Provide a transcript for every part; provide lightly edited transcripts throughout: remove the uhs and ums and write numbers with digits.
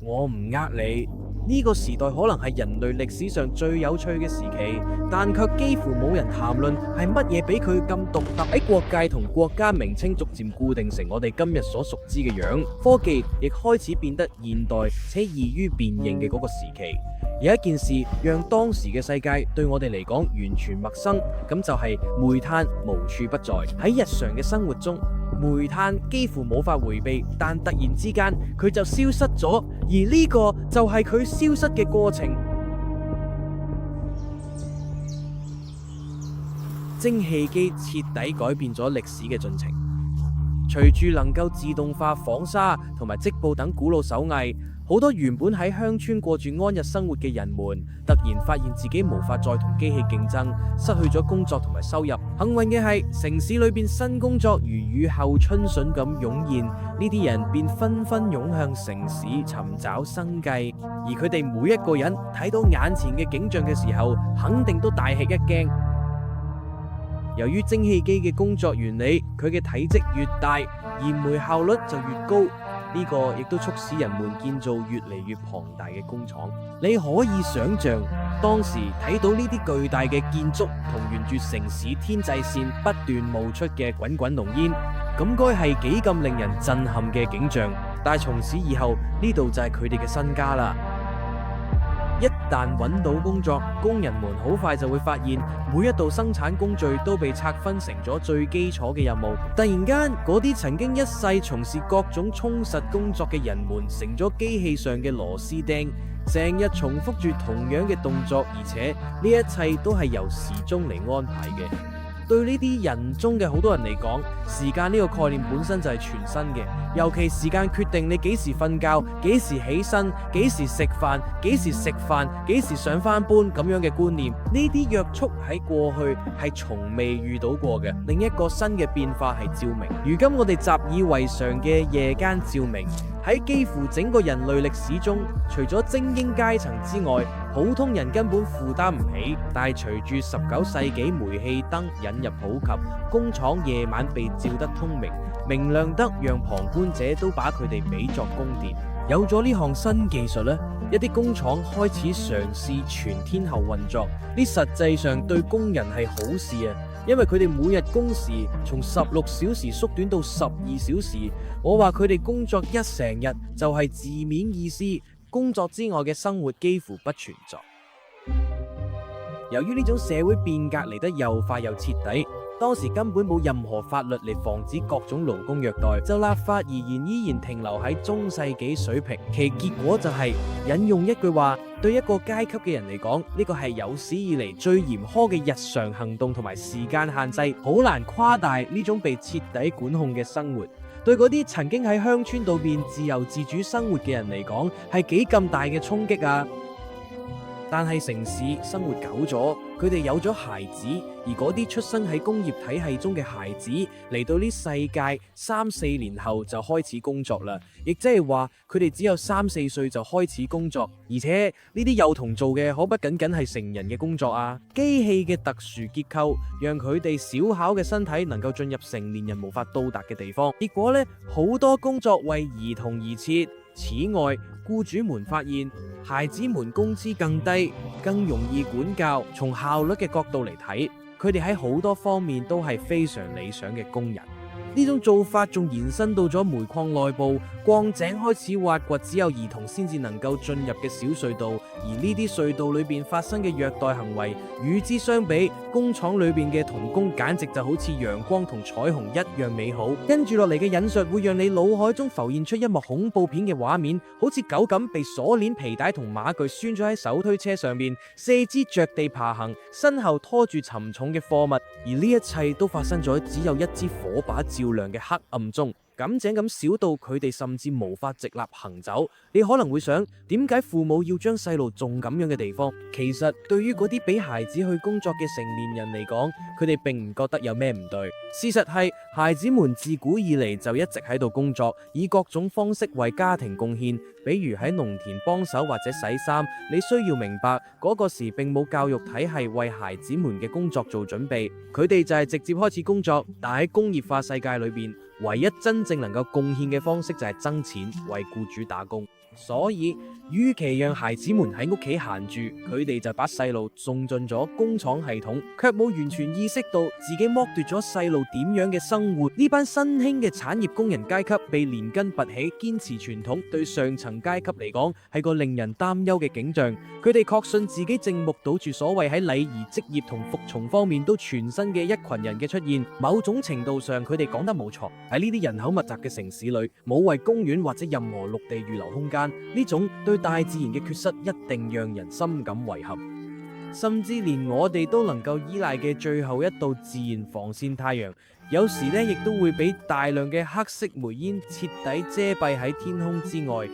我唔呃你，呢個時代可能係人類歷史上最有趣嘅時期，但卻幾乎冇人談論係乜嘢俾佢咁獨特。喺國界同國家名稱逐漸固定成我哋今日所熟知嘅樣，科技亦開始變得現代且易於辨認嘅嗰個時期，有一件事讓當時嘅世界對我哋嚟講完全陌生，咁就係煤炭無處不在。喺日常嘅生活中，煤炭幾乎冇法回避，但突然之間佢就消失咗，而呢個就係佢消失嘅過程。蒸汽機徹底改變咗歷史嘅進程，隨住能夠自動化紡紗同埋織布等古老手藝，好多原本喺鄉村過住安逸生活嘅人們，突然發現自己無法再同機器競爭，失去咗工作同埋收入。幸運嘅係，城市裏邊新工作如雨後春筍咁湧現，呢啲人便紛紛湧向城市尋找生計。而佢哋每一個人睇到眼前嘅景象嘅時候，肯定都大吃一驚。由於蒸汽機嘅工作原理，佢嘅體積越大，燃煤效率就越高。呢個亦都促使人們建造越嚟越龐大嘅工廠。你可以想象，當時睇到呢啲巨大嘅建築同沿住城市天際線不斷冒出嘅滾滾濃煙，咁該係幾咁令人震撼嘅景象。但係從此以後，呢度就係佢哋嘅新家啦。一旦揾到工作，工人們好快就會發現，每一道生產工序都被拆分成咗最基礎嘅任務。突然間，嗰啲曾經一世從事各種充實工作嘅人們，成咗機器上嘅螺絲釘，成日重複住同樣嘅動作，而且呢一切都係由時鐘嚟安排嘅。對呢啲人中嘅好多人嚟講，時間呢個概念本身就係全新嘅，尤其時間決定你幾時瞓覺、幾時起身、幾時食飯、幾時食飯、幾時上翻班咁樣嘅觀念，呢啲約束喺過去係從未遇到過嘅。另一個新嘅變化係照明，如今我哋習以為常嘅夜間照明，喺幾乎整個人類歷史中，除咗精英階層之外，普通人根本負擔唔起。但係隨住19世紀煤氣燈引入普及，工廠夜晚被照得通明，明亮得讓旁觀者都把佢哋比作宮殿。有咗呢項新技術呢，一啲工廠開始嘗試全天候運作，呢實際上對工人係好事啊！因為佢哋每日工時從16小時縮短到12小時，我話佢哋工作一成日就係字面意思，工作之外嘅生活幾乎不存在。由於呢種社會變革嚟得又快又徹底，當時根本冇任何法律嚟防止各種勞工虐待，就立法而言依然停留喺中世紀水平。其結果就係引用一句話，對一個階級嘅人嚟講，呢個係有史以嚟最嚴苛嘅日常行動同埋時間限制，好難誇大呢種被徹底管控嘅生活。對嗰啲曾經喺鄉村度邊自由自主生活嘅人嚟講，係幾咁大嘅衝擊啊！但係城市生活久咗，佢哋有咗孩子，而嗰啲出生喺工業體系中嘅孩子嚟到呢世界3-4年後就開始工作啦，亦即係話佢哋只有3-4歲就開始工作，而且呢啲幼童做嘅可不僅僅係成人嘅工作啊！機器嘅特殊結構讓佢哋小巧嘅身體能夠進入成年人無法到達嘅地方，結果呢，好多工作為兒童而設。此外，僱主們發現孩子們工資更低，更容易管教。從效率嘅角度嚟睇，佢哋喺好多方面都係非常理想嘅工人。呢種做法仲延伸到咗煤礦內部，礦井開始挖掘只有兒童先至能夠進入嘅小隧道，而呢啲隧道裏邊發生嘅虐待行為，與之相比，工廠裏邊嘅童工簡直就好似陽光同彩虹一樣美好。跟住落嚟嘅引述會讓你腦海中浮現出一幕恐怖片嘅畫面，好似狗咁被鎖鏈、皮帶同馬具拴咗喺手推車上面，四肢着地爬行，身後拖住沉重嘅貨物，而呢一切都發生咗只有一支火把照亮嘅黑暗中。咁井咁小到佢哋甚至無法直立行走。你可能會想，點解父母要將細路種咁樣嘅地方？其實對於嗰啲俾孩子去工作嘅成年人嚟講，佢哋並唔覺得有咩唔對。事實係，孩子們自古以嚟就一直喺度工作，以各種方式為家庭貢獻。比如喺農田幫手或者洗衫。你需要明白，嗰個時並冇教育體系為孩子們嘅工作做準備，佢哋就係直接開始工作。但喺工業化世界裏邊，唯一真正能夠貢獻嘅方式就係掙錢，為僱主打工。所以，與其讓孩子們喺屋企閒住，佢哋就把細路送進咗工廠系統，卻冇完全意識到自己剝奪咗細路點樣嘅生活。呢班新興嘅產業工人階級被連根拔起，堅持傳統，對上層階級嚟講係個令人擔憂嘅景象。佢哋確信自己正目睹住所謂喺禮儀、職業同服從方面都全新嘅一群人嘅出現。某種程度上，佢哋講得冇錯。喺呢啲人口密集嘅城市裏，冇為公園或者任何陸地預留空間。呢種對大自然嘅缺失一定讓人深感遺憾，甚至連我哋都能夠依賴嘅最後一道自然防線太陽，有時亦都會俾大量嘅黑色煤煙徹底遮蔽喺天空之外。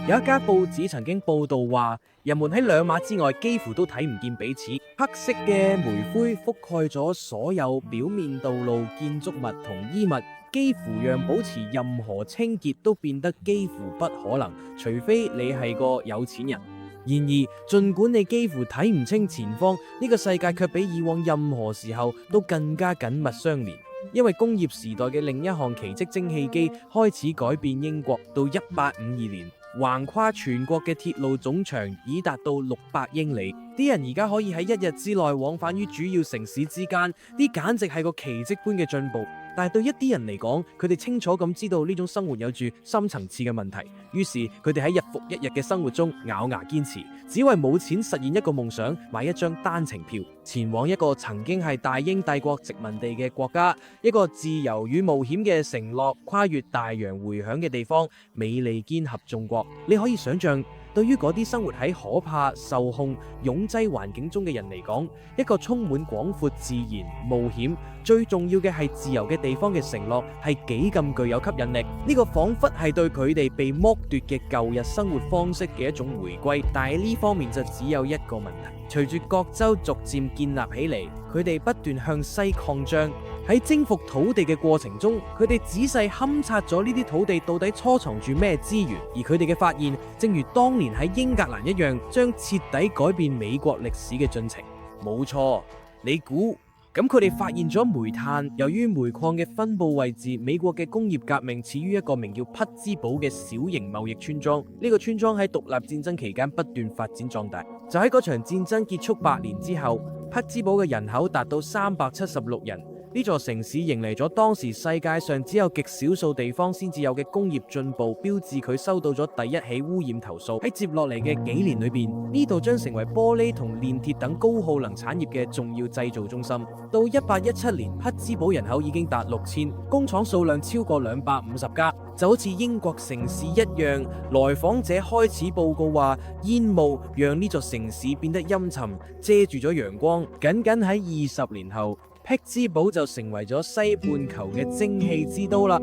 有一家報紙曾經報道話，人們喺2碼之外幾乎都睇唔見彼此，黑色嘅煤灰覆蓋咗所有表面道路、建築物同衣物，幾乎讓保持任何清潔都變得幾乎不可能，除非你係個有錢人。然而，儘管你幾乎睇唔清前方，呢個世界卻比以往任何時候都更加緊密相連。因為工業時代嘅另一項奇蹟蒸汽機開始改變英國。到1852年，橫跨全國嘅鐵路總長已達到600英里，啲人而家可以喺1日之內往返於主要城市之間，呢簡直係個奇蹟般嘅進步。但係對一啲人嚟講，佢哋清楚咁知道呢種生活有住深層次嘅問題，於是佢哋喺日復一日嘅生活中咬牙堅持，只為冇錢實現一個夢想，買一張單程票，前往一個曾經係大英帝國殖民地嘅國家，一個自由與冒險嘅承諾，跨越大洋迴響嘅地方——美利堅合眾國。你可以想象，對於嗰啲生活喺可怕、受控、擁擠環境中嘅人嚟講，一個充滿廣闊自然、冒險，最重要嘅係自由嘅地方嘅承諾係幾咁具有吸引力。呢個仿佛係對佢哋被剝奪嘅舊日生活方式嘅一種回歸。但係呢方面就只有一個問題，隨住各州逐漸建立起嚟，佢哋不斷向西擴張。喺征服土地嘅過程中，佢哋仔細勘察咗呢啲土地到底蘊藏住咩資源，而佢哋嘅發現，正如當年喺英格蘭一樣，將徹底改變美國歷史嘅進程。冇錯，你估？咁佢哋發現咗煤炭。由於煤礦嘅分佈位置，美國嘅工業革命始於一個名叫匹茲堡嘅小型貿易村莊。呢個村莊喺獨立戰爭期間不斷發展壯大。就喺嗰場戰爭結束8年之後，匹茲堡嘅人口達到376人。呢座城市迎嚟咗當時世界上只有極少數地方先至有嘅工業進步，標誌佢收到咗第一起污染投訴。喺接落嚟嘅幾年裏邊，呢度將成為玻璃同煉鐵等高耗能產業嘅重要製造中心。到1817年，匹茲堡人口已經達6000，工廠數量超過250家。就好似英國城市一樣，來訪者開始報告話，煙霧讓呢座城市變得陰沉，遮住咗陽光。僅僅喺20年後，匹茲堡就成為咗西半球嘅蒸汽之都啦。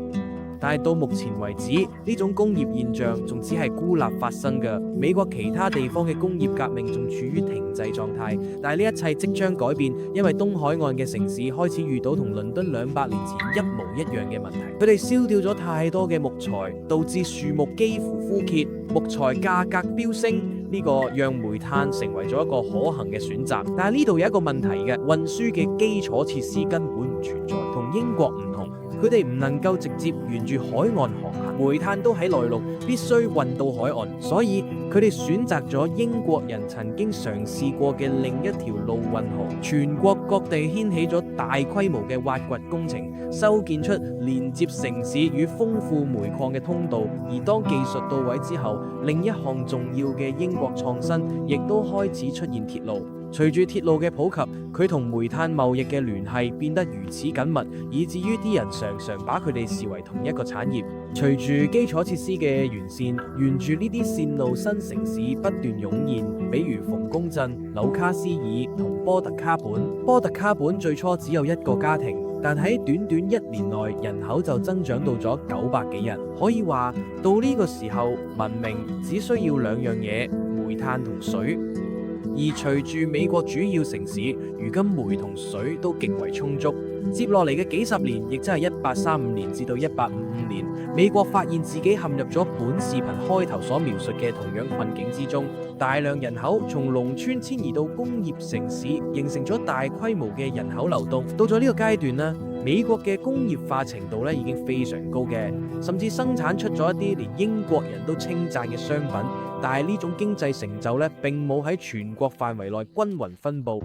但係到目前為止，呢種工業現象仲只係孤立發生嘅。美國其他地方嘅工業革命仲處於停滯狀態，但係呢一切即將改變，因為東海岸嘅城市開始遇到同倫敦200年前一模一樣嘅問題。佢哋燒掉咗太多嘅木材，導致樹木幾乎枯竭，木材價格飆升，呢個讓煤炭成為咗一個可行嘅選擇。但係呢度有一個問題嘅，運輸嘅基礎設施根本唔存在，同英國唔同。佢哋唔能夠直接沿住海岸航行，煤炭都喺內陸，必須運到海岸，所以佢哋選擇咗英國人曾經嘗試過嘅另一條路運河。全國各地掀起咗大規模嘅挖掘工程，修建出連接城市與豐富煤礦嘅通道。而當技術到位之後，另一項重要嘅英國創新亦都開始出現鐵路。隨住鐵路嘅普及，佢同煤炭貿易嘅聯繫變得如此緊密，以至於啲人常常把佢哋視為同一個產業。隨住基礎設施嘅完善，沿住呢啲線路，新城市不斷湧現，比如馮公鎮、紐卡斯爾同波特卡本。波特卡本最初只有1個家庭，但喺短短1年內，人口就增長到咗900幾人。可以話到呢個時候，文明只需要2樣嘢：煤炭同水。而隨住美國主要城市，如今煤同水都極為充足。接落嚟嘅幾十年，亦即係1835年至到1855年，美國發現自己陷入咗本視頻開頭所描述嘅同樣困境之中。大量人口從農村遷移到工業城市，形成咗大規模嘅人口流動。到咗呢個階段呢，美國嘅工業化程度咧已經非常高嘅，甚至生產出咗一啲連英國人都稱讚嘅商品。但係呢種經濟成就咧並冇喺全國範圍內均勻分佈。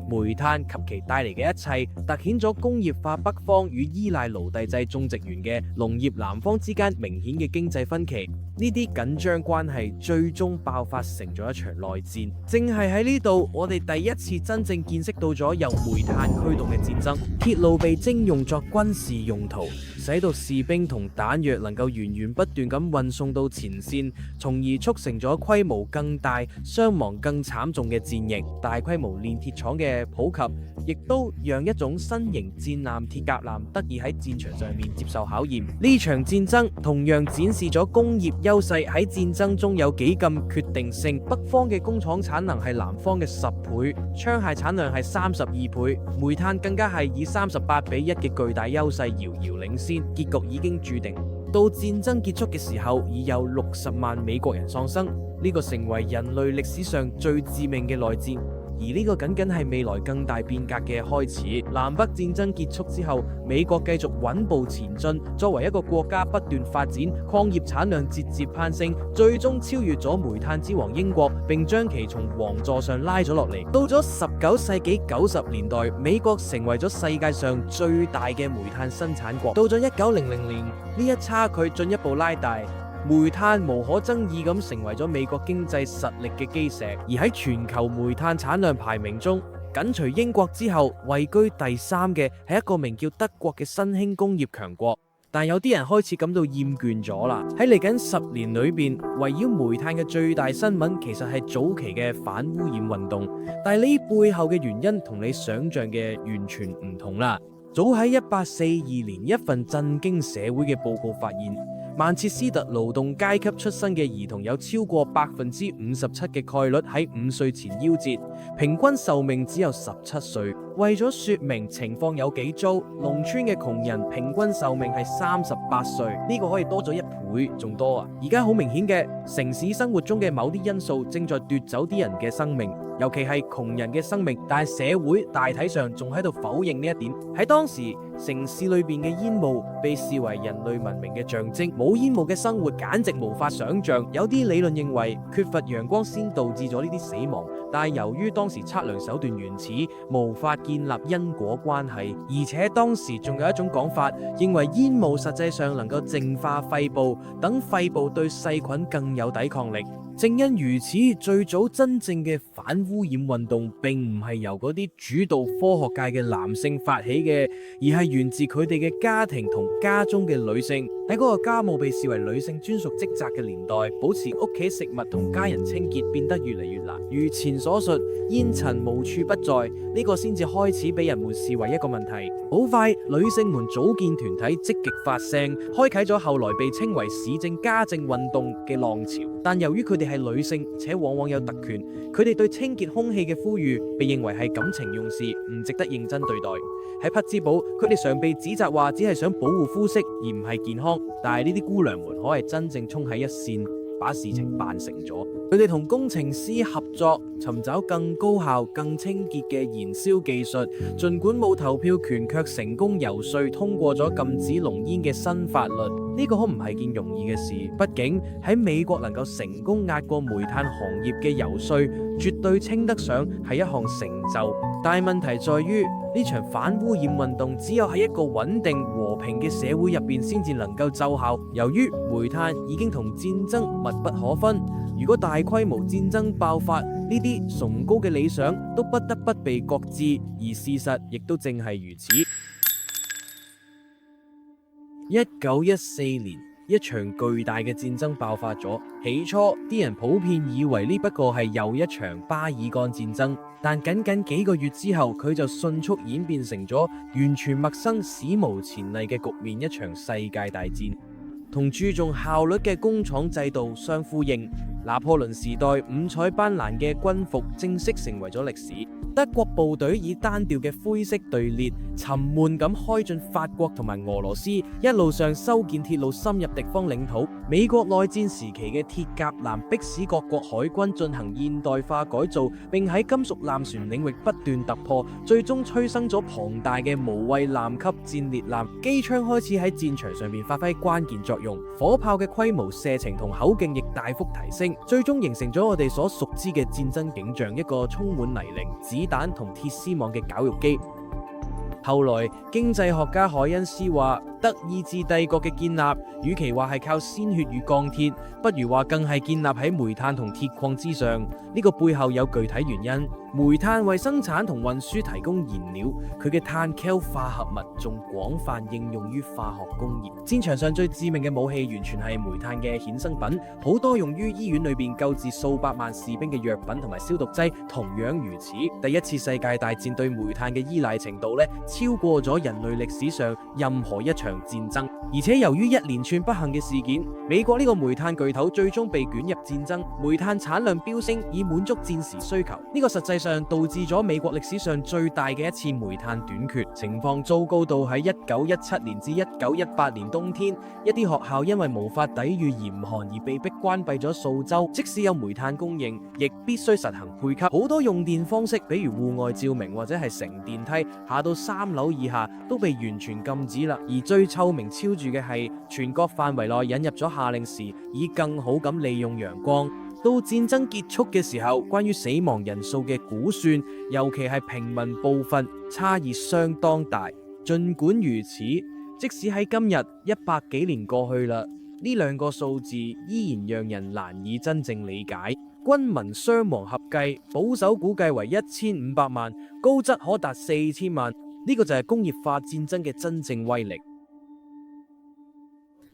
煤炭及其帶嚟嘅一切，凸顯咗工業化北方與依賴奴隸制種植園嘅農業南方之間明顯嘅經濟分歧。呢啲緊張關係最終爆發成咗一場內戰。正係喺呢度，我哋第一次真正見識到咗由煤炭驅動嘅戰爭。鐵路被徵用作軍事用途，使到士兵同彈藥能夠源源不斷咁運送到前線，從而促成咗規模更大、傷亡更慘重嘅戰役。大規模煉鐵廠嘅普及，亦都讓一種新型戰艦鐵甲艦得以喺戰場上面接受考驗。呢場戰爭同樣展示咗工業優勢喺戰爭中有幾咁決定性。北方嘅工廠產能係南方嘅10倍，槍械產量係32倍，煤炭更加係以38:1嘅巨大優勢遙遙領先。結局已經注定，到戰爭結束嘅時候，已有60萬美國人喪生，呢個成為人類歷史上最致命嘅內戰。而呢個僅僅係未來更大變革嘅開始。南北戰爭結束之後，美國繼續穩步前進，作為一個國家不斷發展，礦業產量節節攀升，最終超越咗煤炭之王英國，並將其從王座上拉咗落嚟。到咗19世紀90年代，美國成為咗世界上最大嘅煤炭生產國。到咗1900年，呢一差距進一步拉大。煤炭無可爭議咁成為咗美國經濟實力嘅基石，而喺全球煤炭產量排名中，緊隨英國之後位居第3嘅係一個名叫德國嘅新興工業強國。但有啲人開始感到厭倦咗啦。喺嚟緊10年裏邊，圍繞煤炭嘅最大新聞其實係早期嘅反污染運動，但係呢背後嘅原因同你想象嘅完全唔同啦。早喺1842年，一份震驚社會嘅報告發現，曼徹斯特勞動階級出身嘅兒童有超過57%嘅概率喺5歲前夭折，平均壽命只有17歲。為咗說明情況有幾糟，農村嘅窮人平均壽命係38歲，呢個可以多咗1倍仲多啊！而家好明顯嘅，城市生活中嘅某啲因素正在奪走啲人嘅生命，尤其係窮人嘅生命，但係社會大體上仲喺度否認呢一點。喺當時，城市裏邊嘅煙霧被視為人類文明嘅象徵，冇煙霧嘅生活簡直無法想象。有啲理論認為缺乏陽光先導致咗呢啲死亡，但係由於當時測量手段原始，無法建立因果關係，而且當時仲有一種講法，認為煙霧實際上能夠淨化肺部，等肺部對細菌更有抵抗力。正因如此，最早真正嘅反污染運動並唔係由嗰啲主導科學界嘅男性發起嘅，而係源自佢哋嘅家庭同家中嘅女性。喺嗰個家務被視為女性專屬職責嘅年代，保持屋企食物同家人清潔變得越嚟越難。如前所述，煙塵無處不在，呢個先至開始俾人們視為一個問題。好快，女性們組建團體，積極發聲，開啟咗後來被稱為市政家政運動嘅浪潮。但由於佢哋係女性，且往往有特權，佢哋對清潔空氣嘅呼籲被認為係感情用事，唔值得認真對待。喺匹茲堡，佢哋常被指責話只係想保護膚色，而唔係健康。但係呢啲姑娘們可係真正衝喺一線，把事情辦成咗。佢哋同工程師合作，尋找更高效、更清潔嘅燃燒技術。儘管冇投票權，卻成功游說通過咗禁止濃煙嘅新法律。呢個可唔係件容易嘅事，畢竟喺美國能夠成功壓過煤炭行業嘅游說，絕對稱得上係一項成就。但係問題在於，呢場反污染運動只有喺一個穩定和平嘅社會入邊先至能夠奏效。由於煤炭已經同戰爭密不可分，如果大規模戰爭爆發，呢啲崇高嘅理想都不得不被擱置，而事實亦都正係如此。1914年，一場巨大嘅戰爭爆發咗。起初，啲人普遍以為呢不過係又一場巴爾幹戰爭，但僅僅幾個月之後，佢就迅速演變成咗完全陌生、史無前例嘅局面，一場世界大戰。同注重效率嘅工廠制度相呼應，拿破崙時代五彩斑斕嘅軍服正式成為咗歷史。德國部隊以單調嘅灰色隊列，沉悶咁開進法國同埋俄羅斯，一路上修建鐵路深入敵方領土。美國內戰時期嘅鐵甲艦迫使各國海軍進行現代化改造，並喺金屬艦船領域不斷突破，最終催生咗龐大嘅無畏艦級戰列艦。機槍開始喺戰場上面發揮關鍵作用，火炮嘅規模、射程同口徑亦大幅提升，最終形成咗我哋所熟知嘅戰爭景象，一個充滿泥濘、子彈同鐵絲網嘅絞肉機。後來經濟學家凱恩斯話，德意志帝國嘅建立，與其話係靠鮮血與鋼鐵，不如話更係建立喺煤炭同鐵礦之上。呢個背後有具體原因。煤炭為生產同運輸提供燃料，佢嘅碳 Cal 化合物仲廣泛應用於化學工業。戰場上最致命嘅武器完全係煤炭嘅衍生品，好多用於醫院裏邊救治數百萬士兵嘅藥品同埋消毒劑同樣如此。第一次世界大戰對煤炭嘅依賴程度超過咗人類歷史上任何一場戰爭。而且由於一連串不幸嘅事件，美國呢個煤炭巨頭最終被捲入戰爭，煤炭產量飆升以滿足戰時需求。呢個實際上導致咗美國歷史上最大嘅一次煤炭短缺，情況糟糕到喺1917年至1918年冬天，一啲學校因為無法抵禦嚴寒而被迫關閉咗數週，即使有煤炭供應，亦必須實行配給。好多用電方式，比如戶外照明或者係乘電梯，下到3樓以下都被完全禁止啦。而最臭名昭著嘅係全國範圍內引入咗夏令時，以更好咁利用陽光。到戰爭結束嘅時候，關於死亡人數嘅估算，尤其係平民部分，差異相當大。儘管如此，即使喺今日100幾年過去啦，呢兩個數字依然讓人難以真正理解。軍民傷亡合計保守估計為1500萬，高則可達4000萬。呢個就係工業化戰爭嘅真正威力。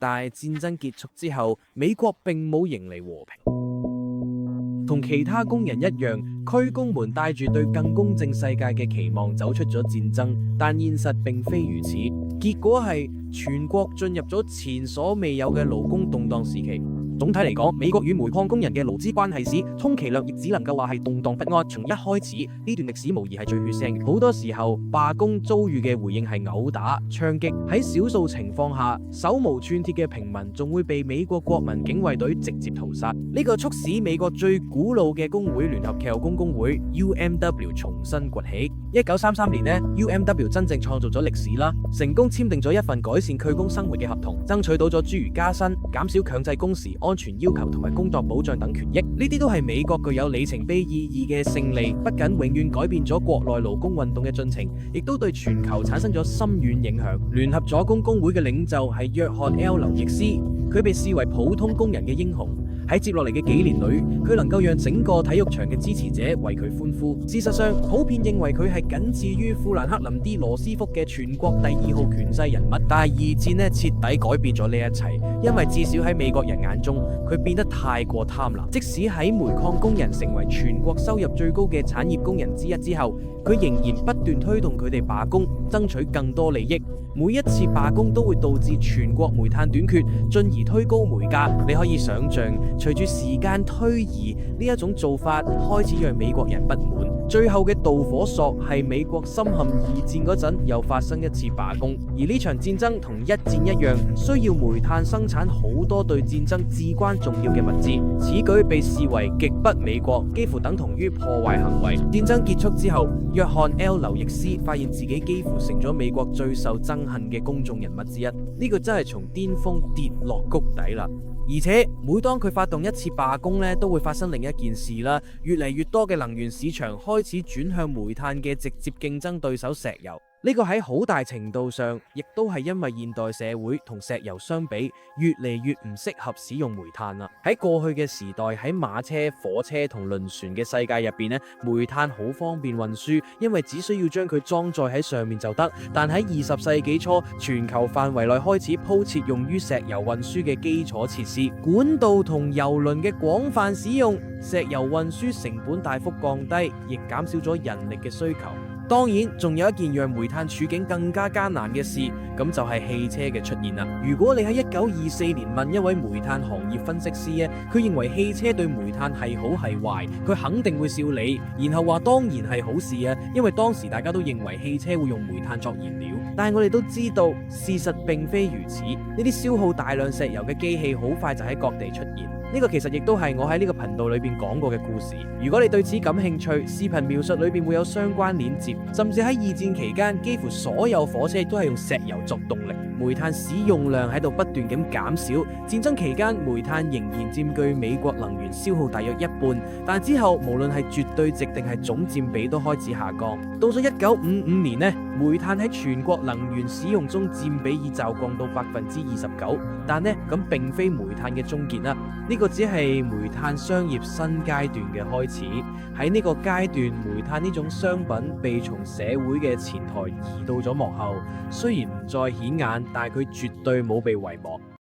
但係戰爭結束之後，美國並冇迎嚟和平，同其他工人一樣，區工們帶住對更公正世界嘅期望走出咗戰爭，但現實並非如此，結果係全國進入咗前所未有嘅勞工動盪時期。總體嚟講，美國與煤礦工人嘅勞資關係史，充其量亦只能夠話係動盪不安。從一開始，呢段歷史無疑係最血腥嘅。好多時候，罷工遭遇嘅回應係毆打、槍擊。喺少數情況下，手無寸鐵嘅平民仲會被美國國民警衛隊直接屠殺。呢個促使美國最古老嘅工會聯合騎工工會 UMW 重新崛起。1933年UMW 真正創造咗歷史啦，成功簽訂咗一份改善區工生活嘅合同，爭取到咗諸如加薪、減少強制工時、安全要求同埋工作保障等權益。呢啲都係美國具有里程碑意義嘅勝利，不僅永遠改變咗國內勞工運動嘅進程，亦都對全球產生咗深遠影響。聯合左工工會嘅領袖係約翰 L 劉易斯，佢被視為普通工人嘅英雄。喺接落嚟嘅幾年裏，佢能夠讓整個體育場嘅支持者為佢歡呼。事實上，普遍認為佢係僅次於富蘭克林 D 羅斯福嘅全國第2號權勢人物。但係二戰徹底改變咗呢一切，因為至少喺美國人眼中，佢變得太過貪婪。即使喺煤礦工人成為全國收入最高嘅產業工人之一之後，佢仍然不斷推動佢哋罷工，爭取更多利益。每一次罷工都會導致全國煤炭短缺，進而推高煤價。你可以想象，隨住時間推移，呢一種做法開始讓美國人不滿。最後嘅導火索係美國深陷二戰嗰陣又發生一次罷工，而呢場戰爭同一戰一樣，需要煤炭生產好多對戰爭至關重要嘅物資。此舉被視為極不美國，幾乎等同於破壞行為。戰爭結束之後，約翰 L 劉易斯發現自己幾乎成咗美國最受憎恨嘅公眾人物之一。呢個真係從巔峰跌落谷底啦！而且每當佢發動一次罷工都會發生另一件事啦。越嚟越多嘅能源市場開始轉向煤炭嘅直接競爭對手石油。呢個喺好大程度上，亦都係因為現代社會同石油相比，越嚟越唔適合使用煤炭啦。喺過去嘅時代，喺馬車、火車同輪船嘅世界入邊煤炭好方便運輸，因為只需要將佢裝載喺上面就得。但喺20世紀初，全球範圍內開始鋪設用於石油運輸嘅基礎設施，管道同郵輪嘅廣泛使用，石油運輸成本大幅降低，亦減少咗人力嘅需求。當然，仲有一件讓煤炭處境更加艱難嘅事，咁就係汽車嘅出現啦。如果你喺1924年問一位煤炭行業分析師啊，佢認為汽車對煤炭係好係壞，佢肯定會笑你，然後話當然係好事啊，因為當時大家都認為汽車會用煤炭作燃料。但係我哋都知道，事實並非如此。呢啲消耗大量石油嘅機器，好快就喺各地出現。呢個其實亦都係我喺呢個頻道裏邊講過嘅故事。如果你對此感興趣，視頻描述裏邊會有相關鏈接。甚至喺二戰期間，幾乎所有火車都係用石油作動力，煤炭使用量喺度不斷咁減少。戰爭期間，煤炭仍然佔據美國能源消耗大約一半，但之後無論係絕對值定係總佔比都開始下降。到咗1955年呢，煤炭喺全國能源使用中佔比已驟降到29%，但呢咁並非煤炭嘅終結啦。呢個只係煤炭商業新階段嘅開始。喺呢個階段，煤炭呢種商品被從社會嘅前台移到咗幕後，雖然唔再顯眼，但係佢絕對冇被遺忘。